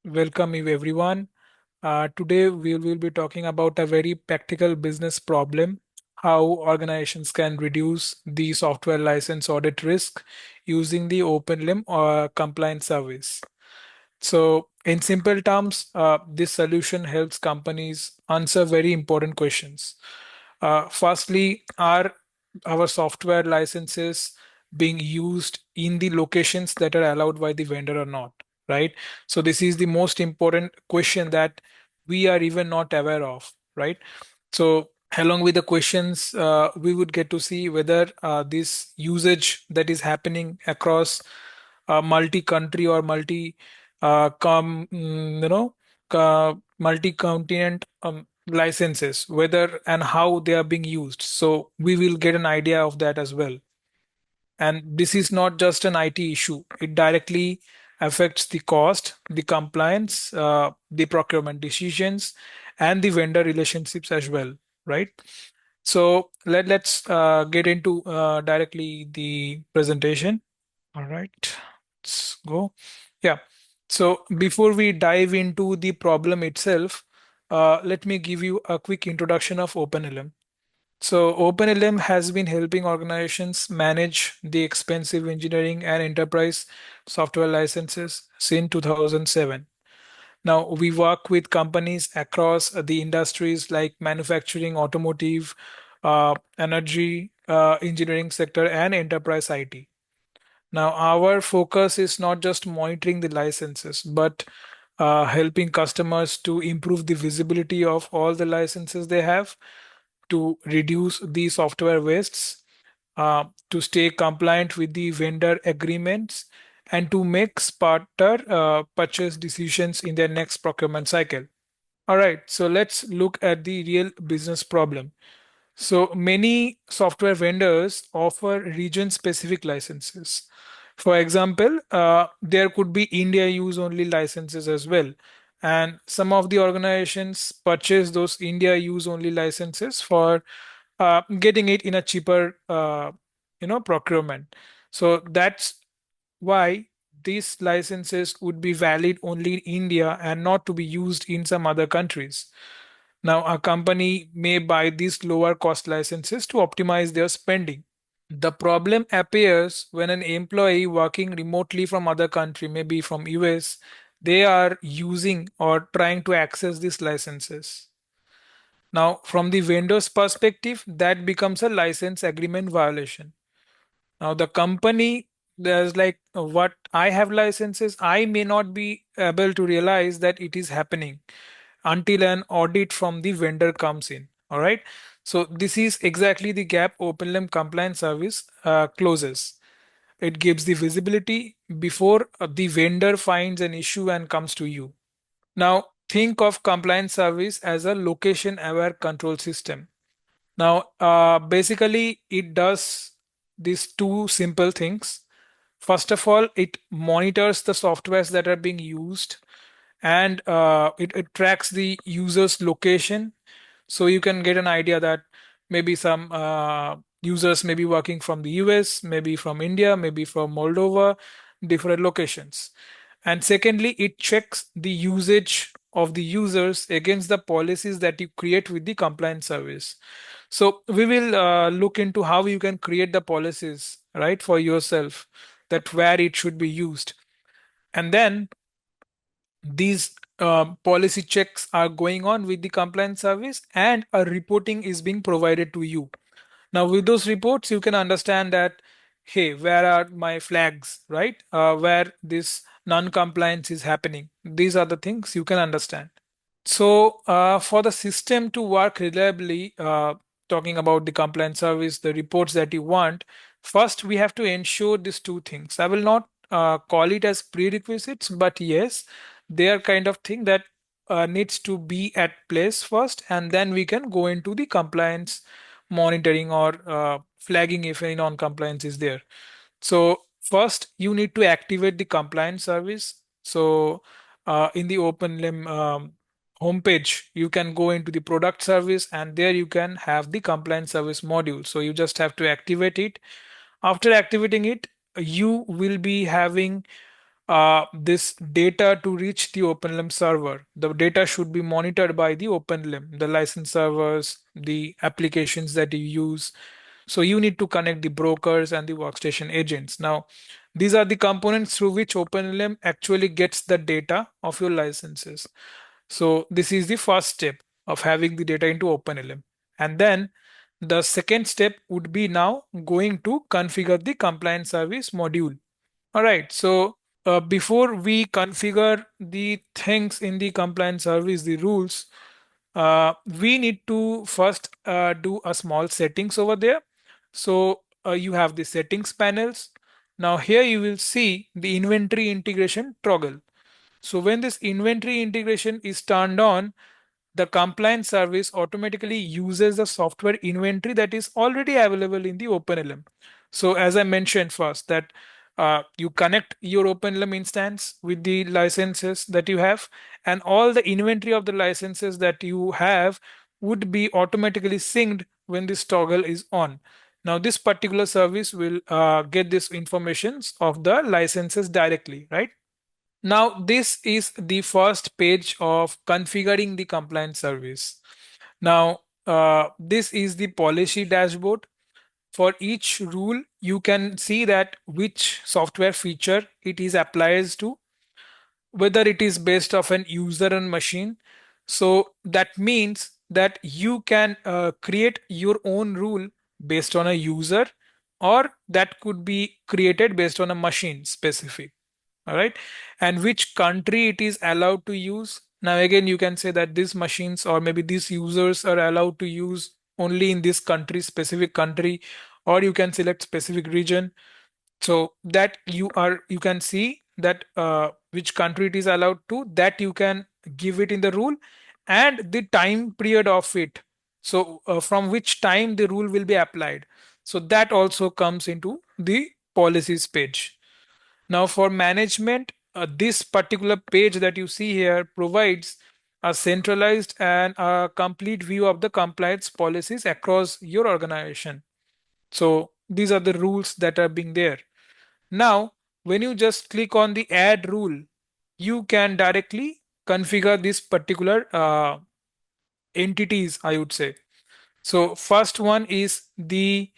Welcome you everyone. Today we will be talking about a very practical business problem, how organizations can reduce the software license audit risk using the OpenLM compliance service. So in simple terms, this solution helps companies answer very important questions. Firstly, are our software licenses being used in the locations that are allowed by the vendor or not, right? So this is the most important question that we are even not aware of, right? So along with the questions, we would get to see whether this usage that is happening across multi-country or multi-continent licenses, whether and how they are being used. So we will get an idea of that as well. And this is not just an IT issue. It directly affects the cost, the compliance, the procurement decisions, and the vendor relationships as well, right? So let's get into directly the presentation. All right, let's go. Yeah. So before we dive into the problem itself, let me give you a quick introduction of OpenLM. So OpenLM has been helping organizations manage the expensive engineering and enterprise software licenses since 2007. Now we work with companies across the industries like manufacturing, automotive, energy, engineering sector, and enterprise IT. Now, our focus is not just monitoring the licenses, but helping customers to improve the visibility of all the licenses they have, to reduce the software wastes, to stay compliant with the vendor agreements, and to make smarter purchase decisions in their next procurement cycle. All right, so let's look at the real business problem. So many software vendors offer region-specific licenses. For example, there could be India use only licenses as well. And some of the organizations purchase those India use only licenses for getting it in a cheaper, procurement. So that's why these licenses would be valid only in India and not to be used in some other countries. Now, a company may buy these lower cost licenses to optimize their spending. The problem appears when an employee working remotely from other country, maybe from US, they are using or trying to access these licenses. Now, from the vendor's perspective, that becomes a license agreement violation. Now, the company, there's like what I have licenses, I may not be able to realize that it is happening until an audit from the vendor comes in. All right. So this is exactly the gap OpenLM Compliance Service closes. It gives the visibility before the vendor finds an issue and comes to you. Now think of compliance service as a location aware control system. Now basically it does these two simple things. First of all, it monitors the softwares that are being used, and it tracks the user's location, so you can get an idea that maybe some users may be working from the US, maybe from India, maybe from Moldova, different locations. And secondly, it checks the usage of the users against the policies that you create with the compliance service. So we will look into how you can create the policies, right, for yourself, that where it should be used. And then these policy checks are going on with the compliance service, and a reporting is being provided to you. Now with those reports you can understand that, hey, where are my flags, right? Where this non-compliance is happening. These are the things you can understand. So for the system to work reliably, talking about the compliance service, the reports that you want, first we have to ensure these two things. I will not call it as prerequisites, but yes, they are kind of thing that needs to be at place first, and then we can go into the compliance monitoring or flagging if any non-compliance is there. So first you need to activate the compliance service. So in the OpenLM homepage, you can go into the product service, and there you can have the compliance service module. So you just have to activate it. After activating it, you will be having this data to reach the OpenLM server. The data should be monitored by the OpenLM, the license servers, the applications that you use. So you need to connect the brokers and the workstation agents. Now, these are the components through which OpenLM actually gets the data of your licenses. So this is the first step of having the data into OpenLM. And then the second step would be now going to configure the compliance service module. All right. So before we configure the things in the compliance service, the rules, we need to first do a small settings over there. So you have the settings panels. Now here you will see the inventory integration toggle. So when this inventory integration is turned on, the compliance service automatically uses the software inventory that is already available in the OpenLM. So as I mentioned first that you connect your OpenLM instance with the licenses that you have, and all the inventory of the licenses that you have would be automatically synced when this toggle is on. Now this particular service will get this informations of the licenses directly, right? Now, this is the first page of configuring the compliance service. Now, this is the policy dashboard. For each rule, you can see that which software feature it is applies to, whether it is based off an user and machine. So that means that you can create your own rule based on a user, or that could be created based on a machine specific. All right, and which country it is allowed to use. Now again, you can say that these machines or maybe these users are allowed to use only in this country, specific country, or you can select specific region, so that you can see that which country it is allowed to, that you can give it in the rule, and the time period of it, so from which time the rule will be applied, so that also comes into the policies page. Now for management, this particular page that you see here provides a centralized and a complete view of the compliance policies across your organization. So these are the rules that are being there. Now, when you just click on the add rule, you can directly configure this particular entities, I would say. So first one is the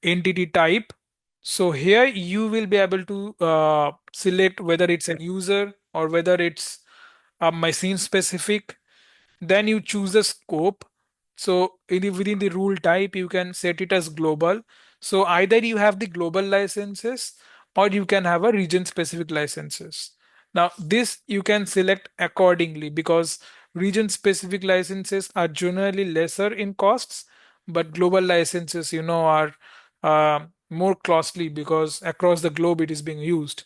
entity type. So here you will be able to select whether it's a user or whether it's a machine specific. Then you choose the scope. So within the rule type, you can set it as global. So either you have the global licenses or you can have a region specific licenses. Now this you can select accordingly because region specific licenses are generally lesser in costs, but global licenses, are more costly because across the globe it is being used.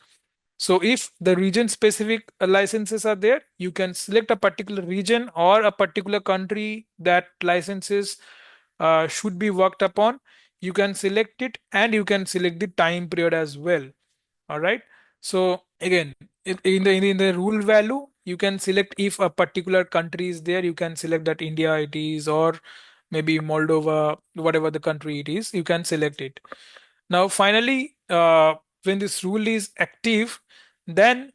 So if the region specific licenses are there, you can select a particular region or a particular country that licenses should be worked upon. You can select it and you can select the time period as well. All right. So again, in the rule value, you can select if a particular country is there, you can select that India it is, or maybe Moldova, whatever the country it is, you can select it. Now, finally, when this rule is active, then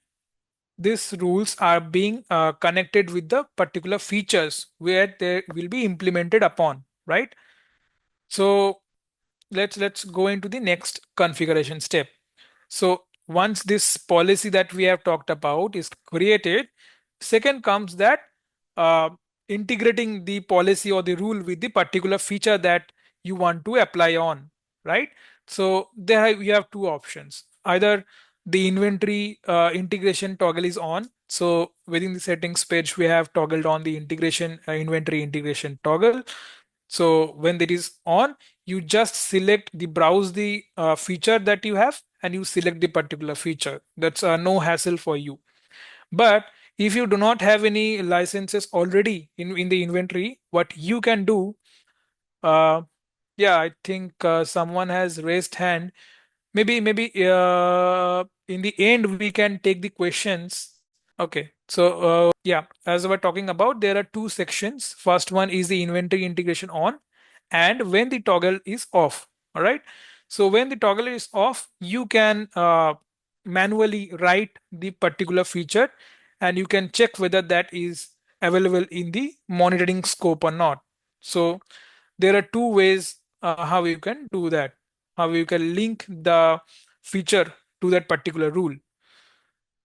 these rules are being connected with the particular features where they will be implemented upon, right? So let's go into the next configuration step. So once this policy that we have talked about is created, second comes that uh, integrating the policy or the rule with the particular feature that you want to apply on, right? So you have two options. Either the inventory integration toggle is on. So within the settings page, we have toggled on the integration inventory integration toggle. So when it is on, you just select the browse the feature that you have and you select the particular feature. That's no hassle for you. But if you do not have any licenses already in the inventory, what you can do, uh, yeah, I think someone has raised hand. Maybe in the end we can take the questions. Okay, so yeah, as we're talking about, there are two sections. First one is the inventory integration on, and when the toggle is off. All right. So when the toggle is off, you can manually write the particular feature, and you can check whether that is available in the monitoring scope or not. So there are two ways how you can do that, how you can link the feature to that particular rule.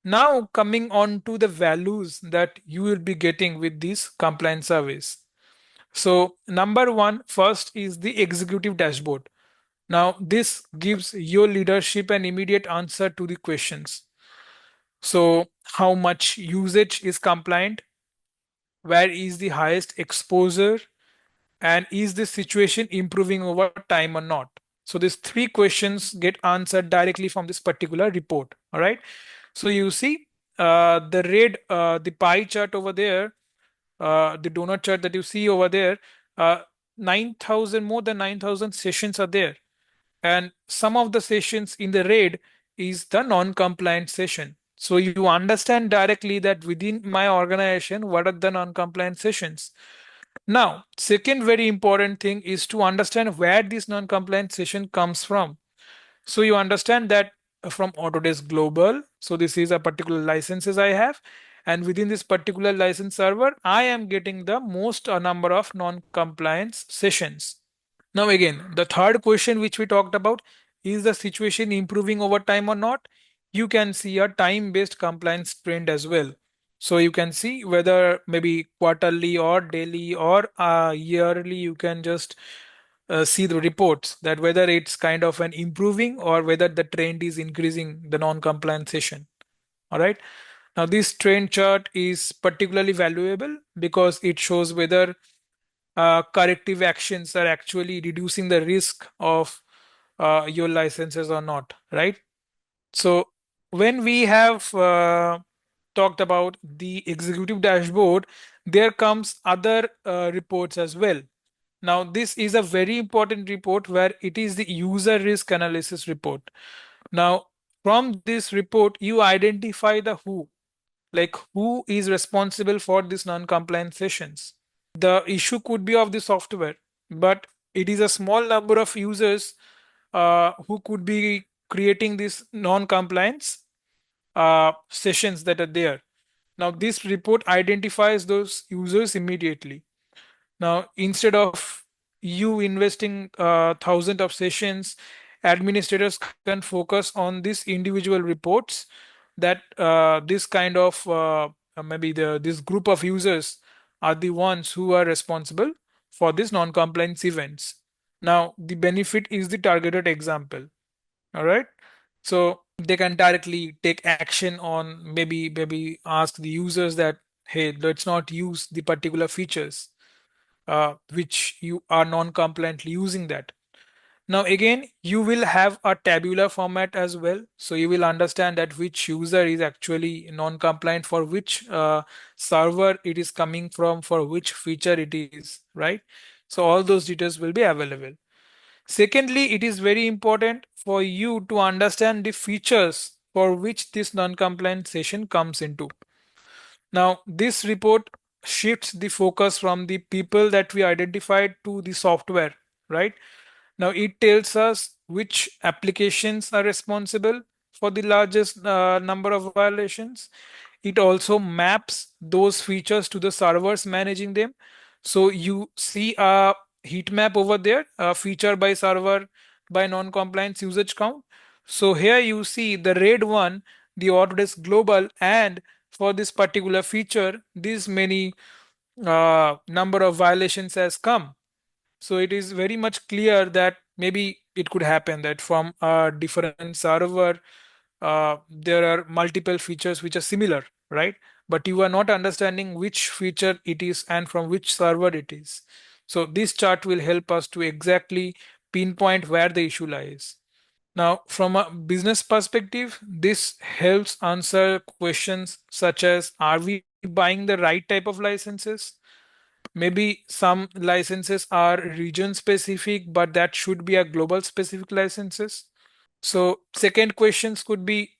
Now coming on to the values that you will be getting with this compliance service. So number one, first is the executive dashboard. Now this gives your leadership an immediate answer to the questions. So how much usage is compliant? Where is the highest exposure? And is this situation improving over time or not? So these three questions get answered directly from this particular report. All right. So you see the the pie chart over there, the donut chart that you see over there, 9,000, more than 9,000 sessions are there. And some of the sessions in the red is the non-compliant session. So you understand directly that within my organization, what are the non-compliant sessions? Now, second very important thing is to understand where this non-compliant session comes from. So you understand that from Autodesk Global. So this is a particular licenses I have. And within this particular license server, I am getting the most number of non-compliance sessions. Now again, the third question which we talked about, is the situation improving over time or not? You can see a time-based compliance trend as well. So you can see whether maybe quarterly or daily or yearly, you can just see the reports that whether it's kind of an improving or whether the trend is increasing the non-compliance session. All right. Now this trend chart is particularly valuable because it shows whether corrective actions are actually reducing the risk of your licenses or not, right? So when we have talked about the executive dashboard, there comes other reports as well. Now, this is a very important report where it is the user risk analysis report. Now, from this report, you identify the who, like who is responsible for these non-compliant sessions. The issue could be of the software, but it is a small number of users who could be creating these non-compliance sessions that are there. Now, this report identifies those users immediately. Now, instead of you investing thousands of sessions, administrators can focus on these individual reports that this kind of maybe this group of users are the ones who are responsible for these non-compliance events. Now, the benefit is the targeted example. All right. So they can directly take action on maybe ask the users that, hey, let's not use the particular features which you are non-compliantly using that. Now again, you will have a tabular format as well. So you will understand that which user is actually non-compliant, for which server it is coming from, for which feature it is, right? So all those details will be available. Secondly, it is very important for you to understand the features for which this non-compliant session comes into. Now, this report shifts the focus from the people that we identified to the software, right? Now, it tells us which applications are responsible for the largest number of violations. It also maps those features to the servers managing them. So you see a heat map over there, feature by server by non-compliance usage count. So here you see the red one, the Autodesk Global, and for this particular feature, this many number of violations has come. So it is very much clear that maybe it could happen that from a different server, there are multiple features which are similar, right? But you are not understanding which feature it is and from which server it is. So this chart will help us to exactly pinpoint where the issue lies. Now, from a business perspective, this helps answer questions such as, are we buying the right type of licenses? Maybe some licenses are region specific, but that should be a global specific licenses. So second questions could be,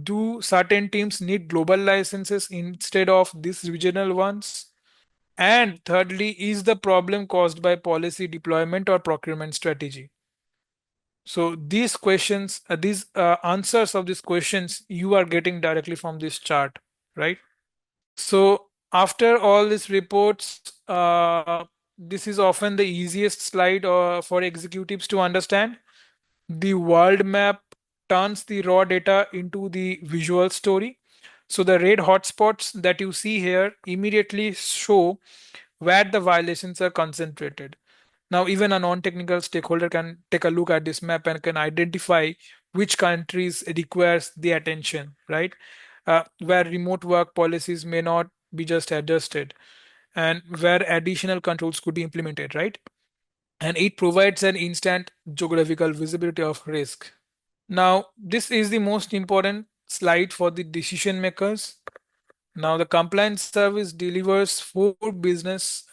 do certain teams need global licenses instead of these regional ones? And thirdly, is the problem caused by policy deployment or procurement strategy? So these questions, these answers of these questions, you are getting directly from this chart, right? So after all these reports, this is often the easiest slide for executives to understand. The world map turns the raw data into the visual story. So the red hotspots that you see here immediately show where the violations are concentrated. Now, even a non-technical stakeholder can take a look at this map and can identify which countries requires the attention, right? Where remote work policies may not be just adjusted and where additional controls could be implemented, right? And it provides an instant geographical visibility of risk. Now, this is the most important slide for the decision makers. Now, the compliance service delivers four business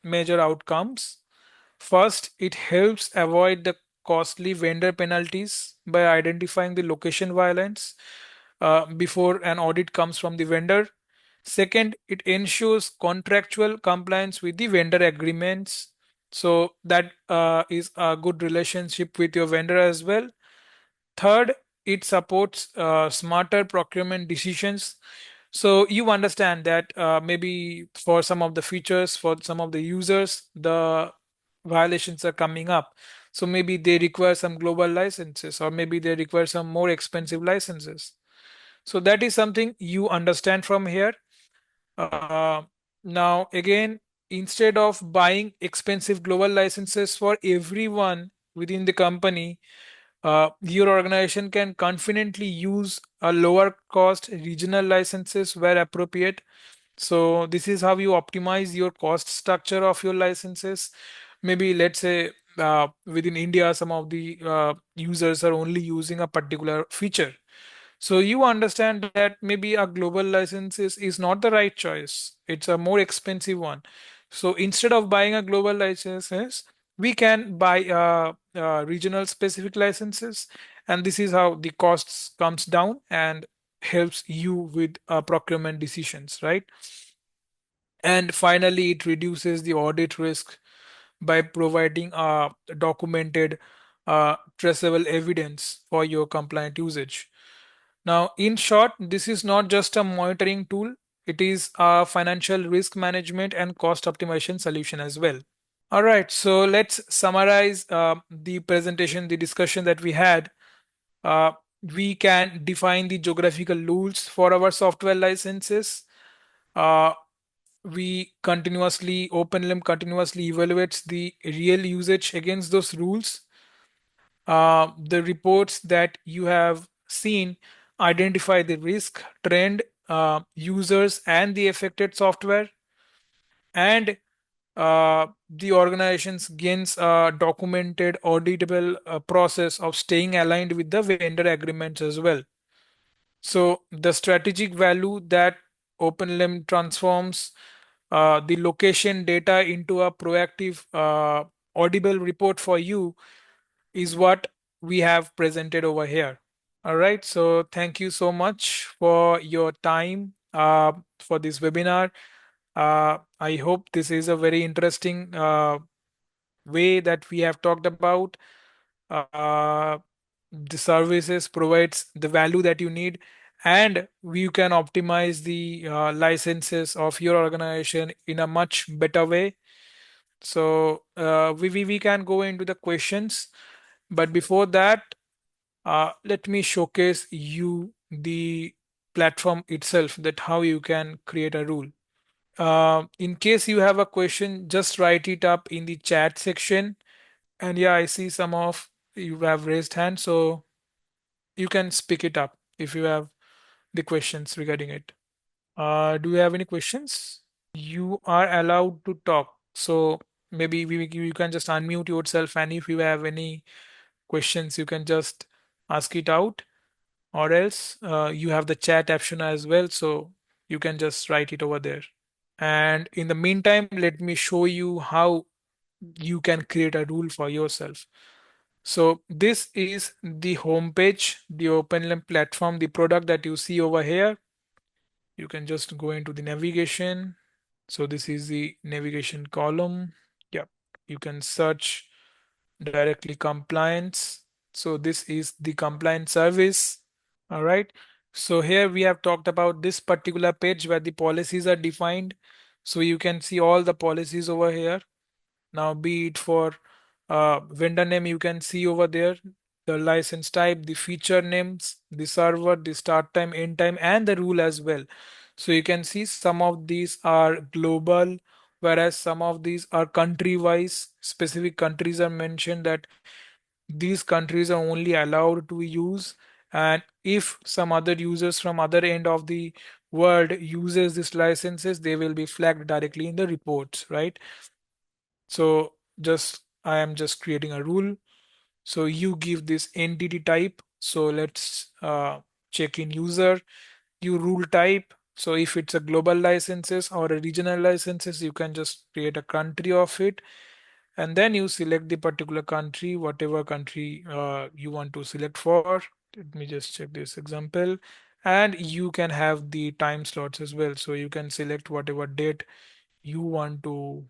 major outcomes. First, it helps avoid the costly vendor penalties by identifying the location violence before an audit comes from the vendor. Second, it ensures contractual compliance with the vendor agreements. So that is a good relationship with your vendor as well. Third, it supports smarter procurement decisions. So you understand that maybe for some of the features, for some of the users, the violations are coming up. So maybe they require some global licenses, or maybe they require some more expensive licenses. So that is something you understand from here. Uh, Now, again, instead of buying expensive global licenses for everyone within the company, your organization can confidently use a lower cost regional licenses where appropriate. So this is how you optimize your cost structure of your licenses. Maybe let's say within India, some of the users are only using a particular feature. So you understand that maybe a global license is not the right choice. It's a more expensive one. So instead of buying a global licenses, we can buy regional specific licenses, and this is how the costs comes down and helps you with procurement decisions, right? And finally, it reduces the audit risk by providing documented, traceable evidence for your compliant usage. Now, in short, this is not just a monitoring tool, it is a financial risk management and cost optimization solution as well. All right, so let's summarize the presentation, the discussion that we had. Uh, we can define the geographical rules for our software licenses. Uh, we continuously, OpenLM continuously evaluates the real usage against those rules. The reports that you have seen identify the risk, trend, users, and the affected software, and the organizations gains a documented, auditable process of staying aligned with the vendor agreements as well. So the strategic value that OpenLM transforms the location data into a proactive, audible report for you is what we have presented over here. All right. So thank you so much for your time for this webinar. I hope this is a very interesting way that we have talked about. Uh, the services provides the value that you need, and you can optimize the licenses of your organization in a much better way. So we can go into the questions, but before that, let me showcase you the platform itself, that how you can create a rule. In case you have a question, just write it up in the chat section. And yeah, I see some of you have raised hands, so you can speak it up if you have the questions regarding it. Do you have any questions? You are allowed to talk. So maybe you can just unmute yourself, and if you have any questions, you can just ask it out, or else you have the chat option as well, so you can just write it over there. And in the meantime, let me show you how you can create a rule for yourself. So this is the home page, the OpenLM platform, the product that you see over here. You can just go into the navigation. So this is the navigation column. Yeah, you can search directly compliance. So this is the compliance service. All right. So here we have talked about this particular page where the policies are defined. So you can see all the policies over here. Now, be it for vendor name, you can see over there the license type, the feature names, the server, the start time, end time, and the rule as well. So you can see some of these are global, whereas some of these are country wise. Specific countries are mentioned that these countries are only allowed to use, and if some other users from other end of the world uses these licenses, they will be flagged directly in the reports, right? So just I am just creating a rule. So you give this entity type. So let's check in user. You rule type. So if it's a global licenses or a regional licenses, you can just create a country of it, and then you select the particular country, whatever country you want to select for. Let me just check this example. And you can have the time slots as well. So you can select whatever date you want to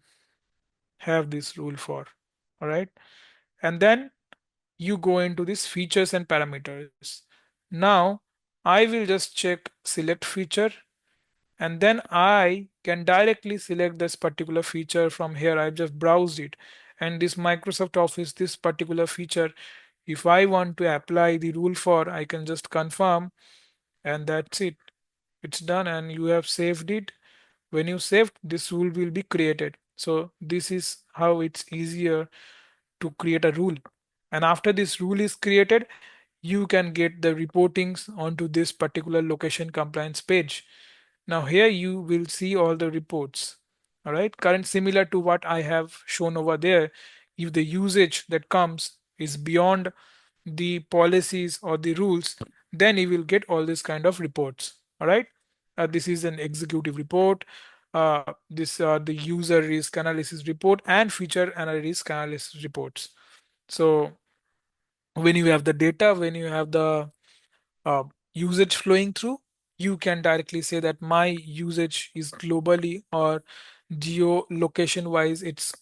have this rule for. All right. And then you go into these features and parameters. Now I will just check select feature, and then I can directly select this particular feature from here. I've just browsed it, and this Microsoft Office, this particular feature, if I want to apply the rule for, I can just confirm, and that's it. It's done, and you have saved it. When you saved, this rule will be created. So this is how it's easier to create a rule. And after this rule is created, you can get the reportings onto this particular location compliance page. Now here you will see all the reports. All right, current similar to what I have shown over there. If the usage that comes is beyond the policies or the rules, then you will get all this kind of reports. All right, this is an executive report. This the user risk analysis report and feature risk analysis reports. So when you have the data, when you have the uh, usage flowing through, you can directly say that my usage is globally or geolocation wise, it's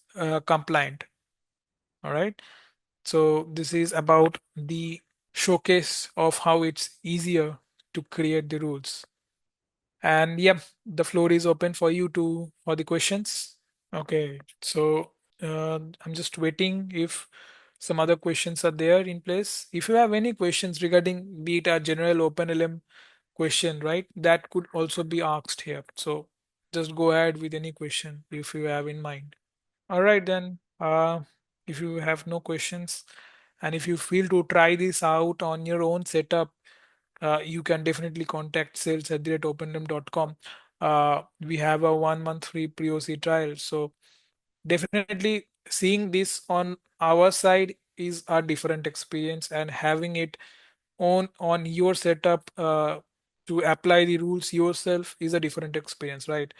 compliant. All right. So this is about the showcase of how it's easier to create the rules. And yeah, the floor is open for you to for the questions. Okay, so I'm just waiting if some other questions are there in place. If you have any questions regarding be it a general OpenLM question, right, that could also be asked here. So just go ahead with any question if you have in mind. All right, then. If you have no questions and if you feel to try this out on your own setup, you can definitely contact sales@openlm.com. We have a 1 month free POC trial. So definitely seeing this on our side is a different experience, and having it on your setup to apply the rules yourself is a different experience, right?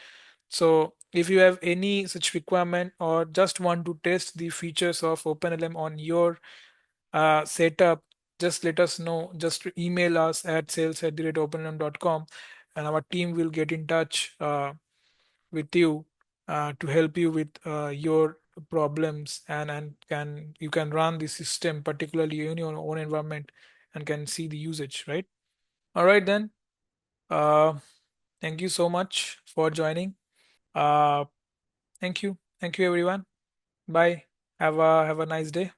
So if you have any such requirement or just want to test the features of OpenLM on your setup, just let us know. Just email us at sales@openlm.com, and our team will get in touch with you to help you with your problems, and can you can run the system particularly in your own environment and can see the usage, right? All right then. Uh, thank you so much for joining. Uh, thank you everyone. Bye. Have a nice day.